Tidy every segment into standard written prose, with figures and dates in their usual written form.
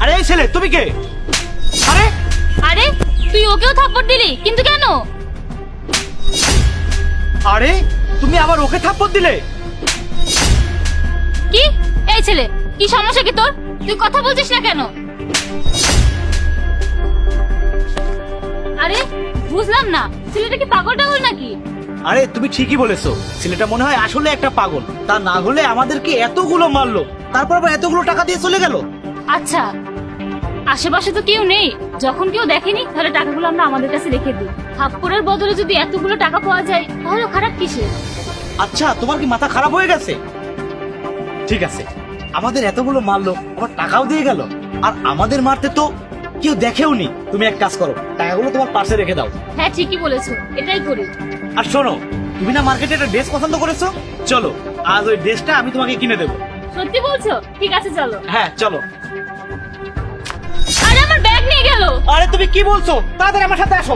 আরে এই ছেলে তুমি কে? আরে আরে তুই ওকেও থাপ্পড় দিলি, কিন্তু কেন? আরে তুমি আবার ওকে থাপ্পড় দিলে? কি? এই ছেলে, কি সমস্যা কি তোর? তুই কথা বলছিস না কেন? আরে বুঝলাম না, ছেলেটা কি পাগল টাগল নাকি? আরে তুমি ঠিকই বলেছো, ছেলেটা মনে হয় আসলে একটা পাগল। তা না হলে আমাদেরকে এতগুলো মারলো, তারপর আবার এতগুলো টাকা দিয়ে চলে গেল। আচ্ছা, আশেপাশে তো কেউ নেই, যখন কেউ দেখেনি তাহলে টাকাগুলো আমরা আমাদের কাছে রেখে দিই। থাপ্পড়ের বদলে যদি এতগুলো টাকা পাওয়া যায় তাহলে খারাপ কিসের? আচ্ছা, তোমার কি মাথা খারাপ হয়ে গেছে? ঠিক আছে, আমাদের এতগুলো মারলো, আবার টাকাও দিয়ে গেল, আর আমাদের মারতে তো কেউ দেখেও নি। তুমি এক কাজ করো, টাকাগুলো তোমার পার্সে রেখে দাও। হ্যাঁ ঠিকই বলেছো, এটাই করি। আর শোনো, তুমি না মার্কেটে একটা ড্রেস পছন্দ করেছো, চলো আজ ওই ড্রেসটা আমি তোমাকে কিনে দেবো। সত্যি বলছো? ঠিক আছে চলো। হ্যাঁ চলো। আরে আমার ব্যাগ নিয়ে গেল। আরে তুমি কি বলছো? তাড়াতাড়ি আমার সাথে আসো।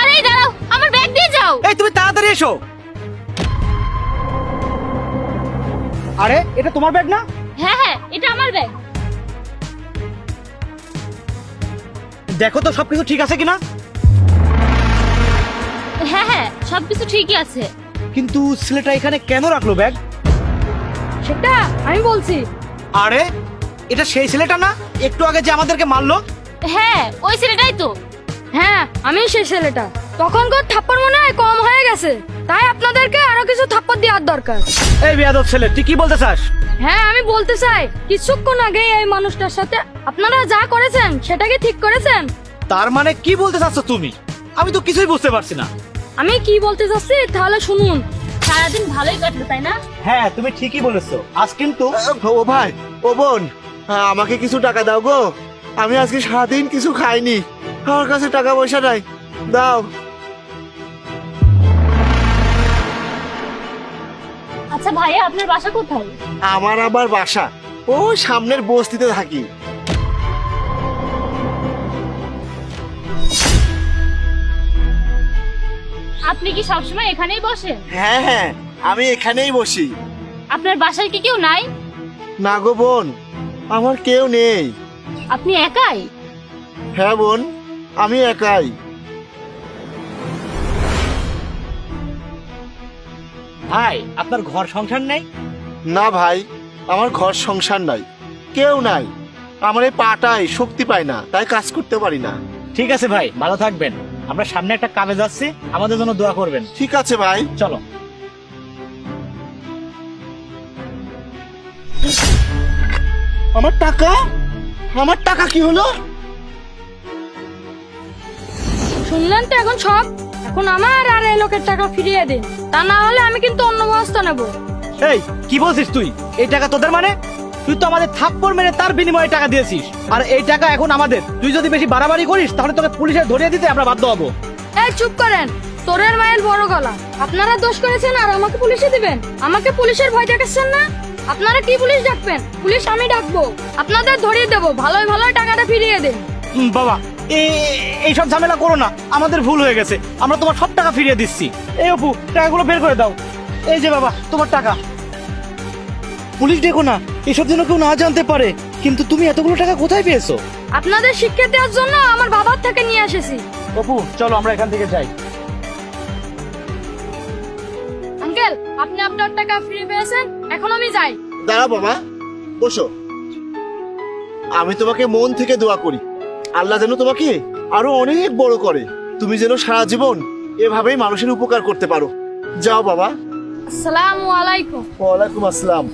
আরে এই দাঁড়াও, আমার ব্যাগ দিয়ে যাও। এই তুমি তাড়াতাড়ি এসো। আরে এটা তোমার ব্যাগ না? হ্যাঁ হ্যাঁ, এটা আমার ব্যাগ। দেখো তো সবকিছু ঠিক আছে কিনা। হ্যাঁ হ্যাঁ, সবকিছু ঠিকই আছে। কিন্তু ছেলেটা এখানে কেন রাখলো ব্যাগ? সেটা আমি বলছি। আরে এটা সেই ছেলেটা না একটু আগে যে আমাদেরকে মারলো? হ্যাঁ ওই ছেলেটাই তো। হ্যাঁ আমি সেই ছেলেটা। তখনকার থাপ্পড় মনে হয় কম হয়ে গেছে, তাই আপনাদেরকে আরো কিছু থাপ্পড় দেওয়ার দরকার। এই বেয়াদব ছেলে, তুই কি বলতে চাস? হ্যাঁ আমি বলতে চাই, কিছুক্ষণ আগে এই মানুষটার সাথে আপনারা যা করেছেন সেটা কি ঠিক করেছেন? তার মানে কি বলতে চাচ্ছ তুমি? আমি তো কিছুই বুঝতে পারছি না। আমি কি বলতে চাচ্ছি তাহলে শুনুন। সারাদিন ভালোই কাটলো তাই না? হ্যাঁ তুমি ঠিকই বলেছো, আজ কিন্তু ও ভাই, ও বোন, আমাকে কিছু টাকা দাও গো। আমি আজকে সারাদিন কিছু খাইনি, আমার কাছে টাকা পয়সা নাই, দাও। আচ্ছা ভাইয়া, আপনার বাসা কোথায়? আমার আবার বাসা ও সামনের বস্তিতে থাকি। আপনি কি সবসময় এখানেই বসেন? হ্যাঁ হ্যাঁ, আমি এখানেই বসি। আপনার বাসায় কি কেউ নাই? না গো বোন, আমার কেউ নেই। আপনি একাই? হ্যাঁ বোন, আমি একাই। ভাই আপনার ঘর সংসার নেই? না ভাই, আমার ঘর সংসার নাই, কেউ নাই। আমার এই পাটাই শক্তি পায় না, তাই কাজ করতে পারি না। ঠিক আছে ভাই, ভালো থাকবেন। আমরা সামনে একটা কাজে যাচ্ছি, আমাদের জন্য দোয়া করবেন। ঠিক আছে ভাই। চলো। আমার টাকা, আমার টাকা কি হলো? শুনলেন তো এখন সব। এখন আমার আর এই লোকের টাকা ফিরিয়ে দিন, তা না হলে আমি কিন্তু অন্য ব্যবস্থা নেব। এই কি বলছিস তুই? এই টাকা তোদের মানে? তুই তো আমাদের থাপ্পড় মেরে তার বিনিময়ে টাকা দিয়েছিস, আর এই টাকা এখন আমাদের। তুই যদি বেশি বাড়াবাড়ি করিস তাহলে তোকে পুলিশে ধরিয়ে দিতে আমরা বাধ্য হবো। এই চুপ করেন, তোরের মায়ের বড় গলা। আপনারা দোষ করেছেন আর আমাকে পুলিশে দিবেন? আমাকে পুলিশের ভয় দেখাচ্ছেন না? আপনারা কি পুলিশ ডাকবেন? পুলিশ আমি ডাকবো, আপনাদের ধরিয়ে দেবো। ভালোই ভালো টাকাটা ফিরিয়ে দিন। বাবা এইসব ঝামেলা করো না, আমাদের ভুল হয়ে গেছে। আমরা তোমার সব টাকা ফিরিয়ে দিচ্ছি। এই অপু, টাকাগুলো বের করে দাও। এই যে বাবা, তোমার টাকা। পুলিশ ডেকো না, এসব যেন কেউ না জানতে পারে। কিন্তু তুমি এতগুলো টাকা কোথায় পেয়েছো? আপনাদের শিক্ষা দেওয়ার জন্য আমার বাবার থেকে নিয়ে এসেছি। অপু চলো আমরা এখান থেকে যাই। আঙ্কেল, আপনি আপনার টাকা ফিরে পেয়েছেন, এখন আমি যাই। দাঁড়া বাবা, বসো। আমি তোমাকে মন থেকে দোয়া করি, আল্লাহ যেন তোমাকে আরো অনেক বড় করে। তুমি যেন সারা জীবন এভাবেই মানুষের উপকার করতে পারো। যাও বাবা। আসসালামু আলাইকুম। ওয়ালাইকুম আসসালাম।